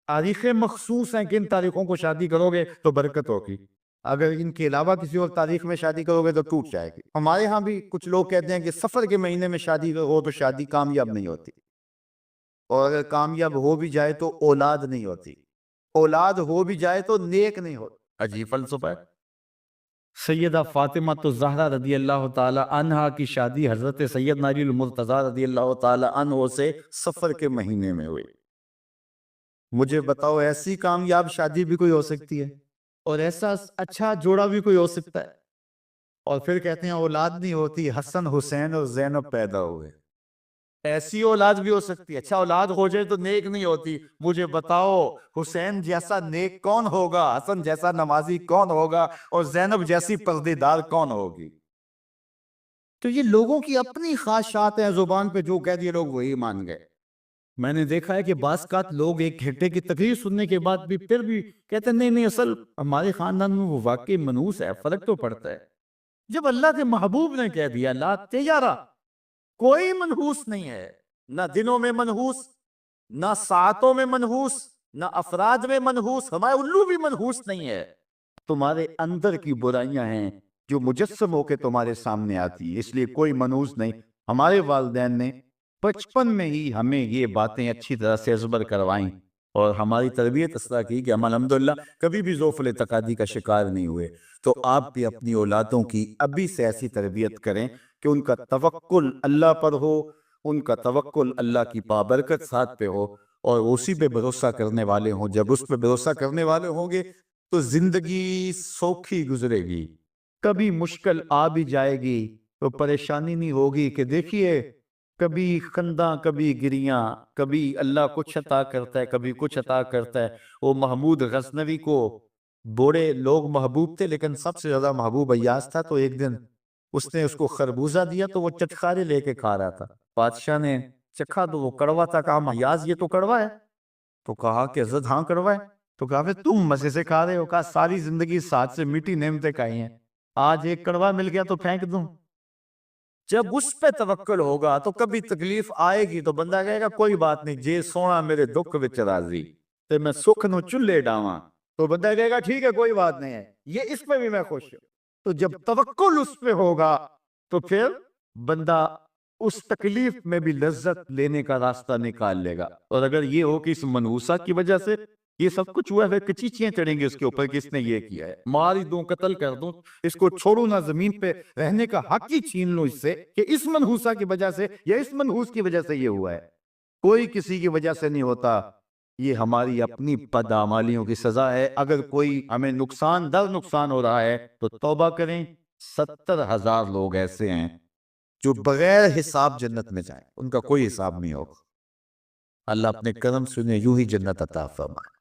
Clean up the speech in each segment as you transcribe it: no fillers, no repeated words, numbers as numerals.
تاریخیں مخصوص ہیں کہ ان تاریخوں کو شادی کرو گے تو برکت ہوگی، اگر ان کے علاوہ کسی اور تاریخ میں شادی کرو گے تو ٹوٹ جائے گی۔ ہمارے ہاں بھی کچھ لوگ کہتے ہیں کہ سفر کے مہینے میں شادی ہو تو شادی کامیاب نہیں ہوتی، اور اگر کامیاب ہو بھی جائے تو اولاد نہیں ہوتی، اولاد ہو بھی جائے تو نیک نہیں ہوتی۔ عجیب فلسفہ ہے۔ سیدہ فاطمہ تو زہرا رضی اللہ تعالی عنہا کی شادی حضرت سیدنا علی المرتضیٰ رضی اللہ تعالی عنہ سے سفر کے مہینے میں ہوئی۔ مجھے بتاؤ ایسی کامیاب شادی بھی کوئی ہو سکتی ہے، اور ایسا اچھا جوڑا بھی کوئی ہو سکتا ہے، اور پھر کہتے ہیں اولاد نہیں ہوتی، حسن حسین اور زینب پیدا ہوئے۔ ایسی اولاد بھی ہو سکتی ہے، اچھا اولاد ہو جائے تو نیک نہیں ہوتی۔ مجھے بتاؤ حسین جیسا نیک کون ہوگا، حسن جیسا نمازی کون ہوگا، اور زینب جیسی پردے دار کون ہوگی؟ تو یہ لوگوں کی اپنی خواہشات ہیں، زبان پہ جو کہہ دیے لوگ وہی مان گئے۔ میں نے دیکھا ہے کہ بعض اوقات لوگ ایک گھنٹے کی تقریر سننے کے بعد بھی پھر بھی کہتے ہیں نہیں نہیں اصل ہمارے خاندان میں وہ واقعی منحوس ہے، فرق تو پڑتا ہے۔ جب اللہ کے محبوب نے کہہ دیا لا تیارہ، کوئی منحوس نہیں ہے، نہ دنوں میں منحوس، نہ ساعتوں میں منحوس، نہ افراد میں منحوس، ہمارے الو بھی منحوس نہیں ہے۔ تمہارے اندر کی برائیاں ہیں جو مجسم ہو کے تمہارے سامنے آتی ہے، اس لیے کوئی منحوس نہیں۔ ہمارے والدین نے بچپن میں ہی ہمیں یہ باتیں اچھی طرح سے ازبر کروائیں، اور ہماری تربیت اس طرح کی کہ ہم الحمدللہ کبھی بھی ذوف الاعتقادی کا شکار نہیں ہوئے۔ تو آپ بھی اپنی اولادوں کی ابھی سے ایسی تربیت کریں کہ ان کا توکل اللہ پر ہو، ان کا توکل اللہ کی بابرکت ذات پہ ہو، اور اسی پہ بھروسہ کرنے والے ہوں۔ جب اس پہ بھروسہ کرنے والے ہوں گے تو زندگی سوکھی گزرے گی، کبھی مشکل آ بھی جائے گی تو پریشانی نہیں ہوگی کہ دیکھیے کبھی خنداں کبھی گریاں، کبھی اللہ کچھ عطا کرتا ہے کبھی کچھ عطا کرتا ہے۔ وہ محمود غزنوی کو بوڑھے لوگ محبوب تھے، لیکن سب سے زیادہ محبوب ایاز تھا۔ تو ایک دن اس نے اس کو خربوزہ دیا تو وہ چٹخارے لے کے کھا رہا تھا۔ بادشاہ نے چکھا تو وہ کڑوا تھا، کہا ایاز یہ تو کڑوا ہے؟ تو کہا کہ حضرت ہاں کڑوا ہے۔ تو کہا پھر تم مزے سے کھا رہے ہو؟ کہا ساری زندگی ساتھ سے میٹھی نعمتیں کھائی ہیں، آج ایک کڑوا مل گیا تو پھینک دوں؟ جب اس پہ توکل ہوگا تو کبھی تکلیف آئے گی تو بندہ کہے گا کوئی بات نہیں، جے سونا میرے دکھ وچ راضی تے میں سکھ نو چلے ڈاواں، تو بندہ کہے گا ٹھیک ہے کوئی بات نہیں ہے، یہ اس پہ بھی میں خوش ہوں۔ تو جب توکل اس پہ ہوگا تو پھر بندہ اس تکلیف میں بھی لذت لینے کا راستہ نکال لے گا۔ اور اگر یہ ہو کہ اس منحوسہ کی وجہ سے یہ سب کچھ ہوا ہے، کچیچیاں چڑھیں گے اس کے اوپر کہ اس نے یہ کیا ہے، مار ہی دوں قتل کر دوں، اس کو چھوڑوں نہ، زمین پہ رہنے کا حق ہی چھین لوں اس سے کہ اس منحوسہ کی وجہ سے یا اس منحوس کی وجہ سے یہ ہوا ہے۔ کوئی کسی کی وجہ سے نہیں ہوتا، یہ ہماری اپنی بدعمالیوں کی سزا ہے۔ اگر کوئی ہمیں نقصان در نقصان ہو رہا ہے تو توبہ کریں۔ 70,000 لوگ ایسے ہیں جو بغیر حساب جنت میں جائیں، ان کا کوئی حساب نہیں ہوگا۔ اللہ اپنے کرم سے انہیں یوں ہی جنت عطا فرمائے۔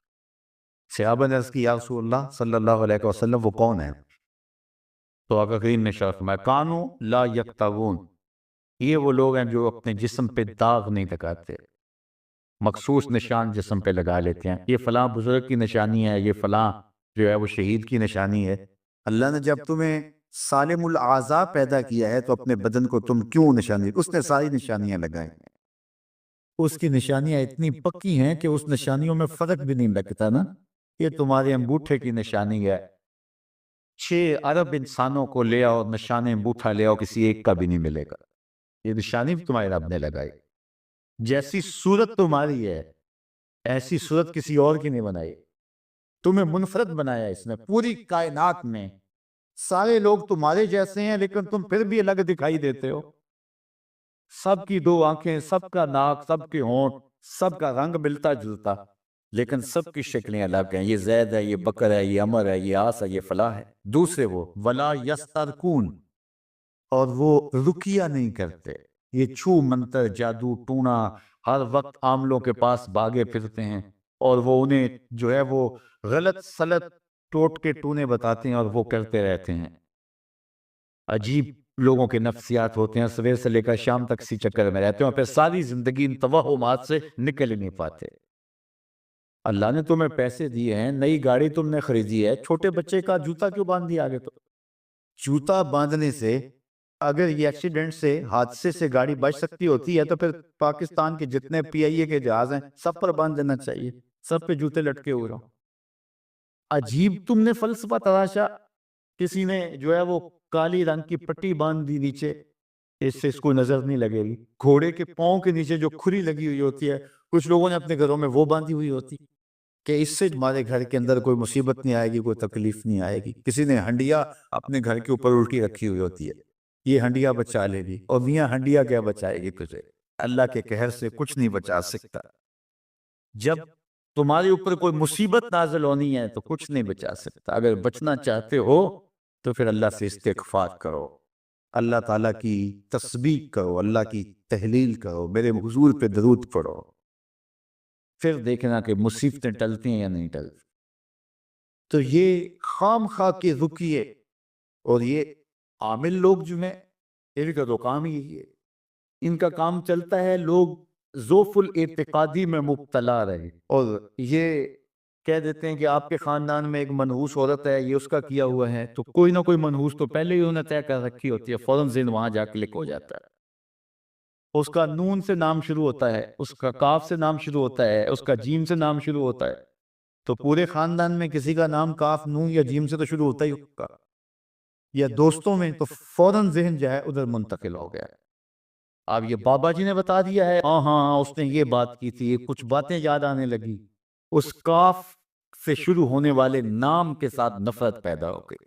صحابہ نے عرض کی یا رسول اللہ صلی اللہ علیہ وسلم وہ کون ہے؟ تو آقا کریم نے ارشاد فرمایا کانو لا یکتوون، یہ وہ لوگ ہیں جو اپنے جسم پہ داغ نہیں لگاتے، مخصوص نشان جسم پہ لگا لیتے ہیں، یہ فلاں بزرگ کی نشانی ہے، یہ فلاں جو ہے وہ شہید کی نشانی ہے۔ اللہ نے جب تمہیں سالم الاعضاء پیدا کیا ہے تو اپنے بدن کو تم کیوں نشانی، اس نے ساری نشانیاں لگائی ہیں، اس کی نشانیاں اتنی پکی ہیں کہ اس نشانیوں میں فرق بھی نہیں لگتا نا۔ یہ تمہارے انگوٹھے کی نشانی ہے، 6 ارب انسانوں کو لے آؤ نشان انگوٹھا لے آؤ، کسی ایک کا بھی نہیں ملے گا۔ یہ نشانی بھی تمہارے رب نے لگائی۔ جیسی صورت تمہاری ہے ایسی صورت کسی اور کی نہیں بنائی، تمہیں منفرد بنایا اس نے۔ پوری کائنات میں سارے لوگ تمہارے جیسے ہیں لیکن تم پھر بھی الگ دکھائی دیتے ہو۔ سب کی 2 آنکھیں، سب کا ناک، سب کے ہونٹ، سب کا رنگ ملتا جلتا، لیکن سب کی شکلیں الگ ہیں۔ یہ زید ہے، یہ بکر ہے، یہ عمر ہے، یہ آس ہے، یہ فلاح ہے۔ دوسرے وہ ولا یسترکون، اور وہ رکیہ نہیں کرتے، یہ چھو منتر جادو ٹونا ہر وقت عاملوں کے پاس بھاگے پھرتے ہیں، اور وہ انہیں جو ہے وہ غلط سلط ٹوٹ کے ٹونے بتاتے ہیں اور وہ کرتے رہتے ہیں۔ عجیب لوگوں کے نفسیات ہوتے ہیں، صبح سے لے کر شام تک اسی چکر میں رہتے ہیں اور پھر ساری زندگی ان توہمات سے نکل ہی نہیں پاتے۔ اللہ نے تمہیں پیسے دیے ہیں، نئی گاڑی تم نے خریدی ہے، چھوٹے بچے کا جوتا کیوں باندھ دیا آگے؟ تو جوتا باندھنے سے اگر یہ ایکسیڈنٹ سے حادثے سے گاڑی بچ سکتی ہوتی ہے تو پھر پاکستان کے جتنے پی آئی اے کے جہاز ہیں سب پر باندھ دینا چاہیے۔ سب پہ جوتے لٹکے ہوئے ہوں. عجیب تم نے فلسفہ تراشا. کسی نے جو ہے وہ کالی رنگ کی پٹی باندھ دی نیچے، اس سے اس کو نظر نہیں لگے گی. گھوڑے کے پاؤں کے نیچے جو کھری لگی ہوئی ہوتی ہے، کچھ لوگوں نے اپنے گھروں میں وہ باندھی ہوئی ہوتی کہ اس سے ہمارے گھر کے اندر کوئی مصیبت نہیں آئے گی، کوئی تکلیف نہیں آئے گی. کسی نے ہنڈیا اپنے گھر کے اوپر الٹی رکھی ہوئی ہوتی ہے، یہ ہنڈیا بچا لے گی. اور میاں ہنڈیا کیا بچائے گی تجھے؟ اللہ کے قہر سے کچھ نہیں بچا سکتا. جب تمہارے اوپر کوئی مصیبت نازل ہونی ہے تو کچھ نہیں بچا سکتا. اگر بچنا چاہتے ہو تو پھر اللہ سے استغفار کرو، اللہ تعالیٰ کی تسبیح کرو، اللہ کی تحلیل کرو، میرے حضور پہ درود پڑھو، پھر دیکھنا کہ مصیبتیں ٹلتی ہیں یا نہیں ٹلتی. تو یہ خام خواہ کے رکیے. اور یہ عامل لوگ جو ہیں، ان کا تو کام ہی یہی ہے. ان کا کام چلتا ہے لوگ ذوف الاعتقادی میں مبتلا رہے، اور یہ کہہ دیتے ہیں کہ آپ کے خاندان میں ایک منحوس عورت ہے، یہ اس کا کیا ہوا ہے، تو کوئی نہ کوئی منحوس تو پہلے ہی انہوں نے طے کر رکھی ہوتی ہے. فوراً ذہن وہاں جا کلک ہو جاتا ہے. اس کا نون سے نام شروع ہوتا ہے، اس کا کاف سے نام شروع ہوتا ہے، اس کا جیم سے نام شروع ہوتا ہے. تو پورے خاندان میں کسی کا نام کاف، نون یا جیم سے تو شروع ہوتا ہی ہوگا. یا دوستوں میں تو فوراً ذہن جو ہے ادھر منتقل ہو گیا. اب یہ بابا جی نے بتا دیا ہے، ہاں ہاں اس نے یہ بات کی تھی، کچھ باتیں یاد آنے لگی. اس کاف سے شروع ہونے والے نام کے ساتھ نفرت پیدا ہو گئی.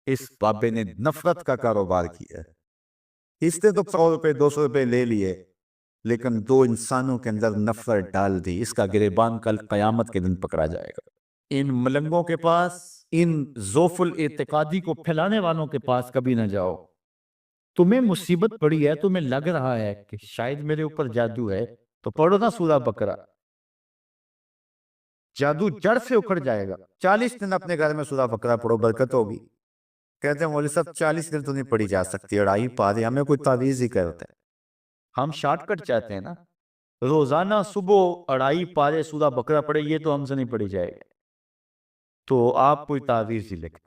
اس بابے نے نفرت کا کاروبار کیا. اس نے تو 100 روپے 200 روپے لے لیے، لیکن دو انسانوں کے اندر نفرت ڈال دی. اس کا گریبان کل قیامت کے دن پکڑا جائے گا. ان ملنگوں کے پاس، ان ذوف الاعتقادی کو پھیلانے والوں کے پاس کبھی نہ جاؤ. تمہیں مصیبت پڑی ہے، تمہیں لگ رہا ہے کہ شاید میرے اوپر جادو ہے، تو پڑھو نا سورہ بقرہ. جادو جڑ سے اکھڑ جائے گا. 40 دن اپنے گھر میں سورہ بقرہ پڑھو، برکت ہوگی. کہتے ہیں مولوی صاحب 40 دن تو نہیں پڑھی جا سکتی، 2.5 پارے، ہمیں کوئی تعویذ ہی کرتے ہیں. ہم شارٹ کٹ چاہتے ہیں نا. روزانہ صبح 2.5 پارے سورہ بقرہ پڑھے، یہ تو ہم سے نہیں پڑھی جائے گی. تو آپ کوئی تعویذ ہی لکھیں.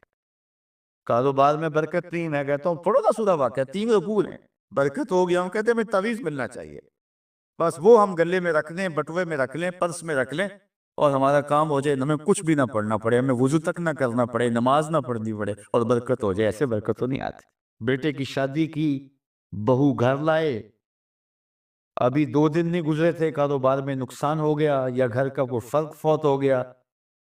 کاروبار میں برکت نہیں، میں کہتا ہوں پڑھو نا سورہ واقعہ، 3 رکوع ہیں، برکت ہو گیا. ہم کہتے ہیں ہمیں تعویذ ملنا چاہیے. بس وہ ہم گلے میں رکھ لیں، بٹوے میں رکھ لیں، پرس میں رکھ لیں، اور ہمارا کام ہو جائے. ہمیں کچھ بھی نہ پڑھنا پڑے، ہمیں وضو تک نہ کرنا پڑے، نماز نہ پڑھنی پڑے، اور برکت ہو جائے. ایسے برکت تو نہیں آتی. بیٹے کی شادی کی، بہو گھر لائے، ابھی 2 دن نہیں گزرے تھے، کاروبار میں نقصان ہو گیا، یا گھر کا کوئی فرق فوت ہو گیا،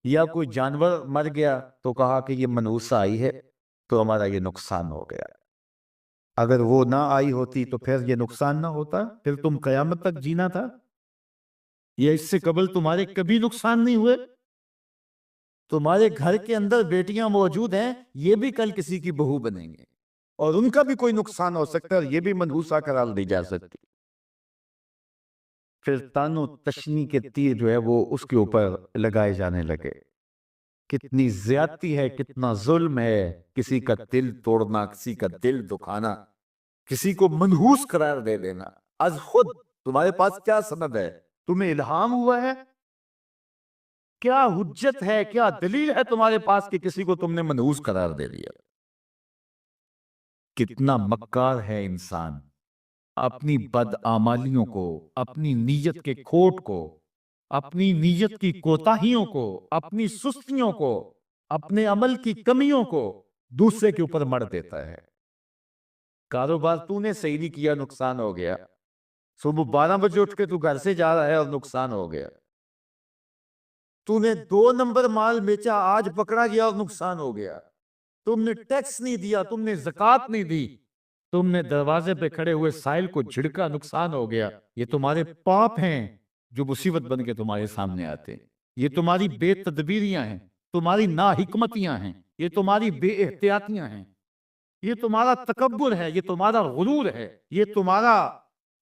یا کوئی جانور مر گیا، تو کہا کہ یہ منحوسہ آئی ہے تو ہمارا یہ نقصان ہو گیا. اگر وہ نہ آئی ہوتی تو پھر یہ نقصان نہ ہوتا، پھر تم قیامت تک جینا تھا. یا اس سے قبل تمہارے کبھی نقصان نہیں ہوئے. تمہارے گھر کے اندر بیٹیاں موجود ہیں، یہ بھی کل کسی کی بہو بنیں گے، اور ان کا بھی کوئی نقصان ہو سکتا ہے، اور یہ بھی منحوسہ قرار دی جا سکتی. پھر تانو تشنی کے تیر جو ہے وہ اس کے اوپر لگائے جانے لگے. کتنی زیادتی ہے، کتنا ظلم ہے. کسی کا دل توڑنا، کسی کا دل دکھانا، کسی کو منحوس قرار دے دینا. از خود تمہارے پاس کیا سند ہے؟ تمہیں الہام ہوا ہے؟ کیا حجت ہے، کیا دلیل ہے تمہارے پاس کہ کسی کو تم نے منحوس قرار دے دیا؟ کتنا مکار ہے انسان. اپنی بدعمالیوں کو، اپنی نیت کے کھوٹ کو، اپنی نیت کی کوتاہیوں کو، اپنی سستیوں کو، اپنے عمل کی کمیوں کو دوسرے کے اوپر مر دیتا ہے. کاروبار تو نے صحیح نہیں کیا، نقصان ہو گیا. صبح 12 بجے اٹھ کے تو گھر سے جا رہا ہے اور نقصان ہو گیا. تو نے 2 نمبر مال بیچا، آج پکڑا گیا اور نقصان ہو گیا. تم نے ٹیکس نہیں دیا، تم نے زکوٰۃ نہیں دی، تم نے دروازے پہ کھڑے ہوئے سائل کو جھڑکا، نقصان ہو گیا. یہ تمہارے پاپ ہیں جو مصیبت بن کے تمہارے سامنے آتے ہیں. یہ تمہاری بے تدبیریاں ہیں، تمہاری ناحکمتیاں ہیں، یہ تمہاری بے احتیاطیاں ہیں، یہ تمہارا تکبر ہے، یہ تمہارا غرور ہے، یہ تمہارا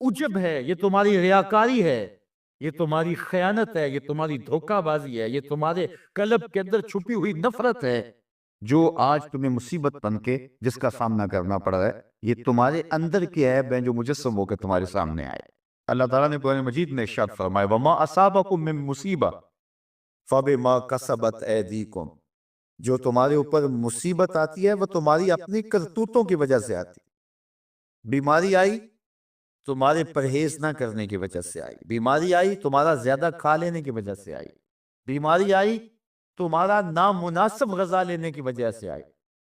عجب ہے، یہ تمہاری ریاکاری ہے، یہ تمہاری خیانت ہے، یہ تمہاری دھوکہ بازی ہے، یہ تمہارے قلب کے اندر چھپی ہوئی نفرت ہے، جو آج تمہیں مصیبت بن کے جس کا سامنا کرنا پڑ رہا ہے. یہ تمہارے اندر کی عیب ہیں جو مجسم ہو کے تمہارے سامنے آئے. اللہ تعالیٰ نے قرآن مجید میں ارشاد فرمایا وَمَا أَصَابَكُم مِّن مُّصِیبَةٍ فَبِمَا كَسَبَتْ أَيْدِيكُمْ. جو تمہارے اوپر مصیبت آتی ہے وہ تمہاری اپنی کرتوتوں کی وجہ سے آتی. بیماری آئی تمہارے پرہیز نہ کرنے کی وجہ سے آئی. بیماری آئی تمہارا زیادہ کھا لینے کی وجہ سے آئی. بیماری آئی تمہارا نامناسب غذا لینے کی وجہ سے آئی،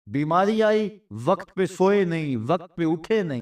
بیماری آئی وقت پہ سوئے نہیں، وقت پہ اٹھے نہیں،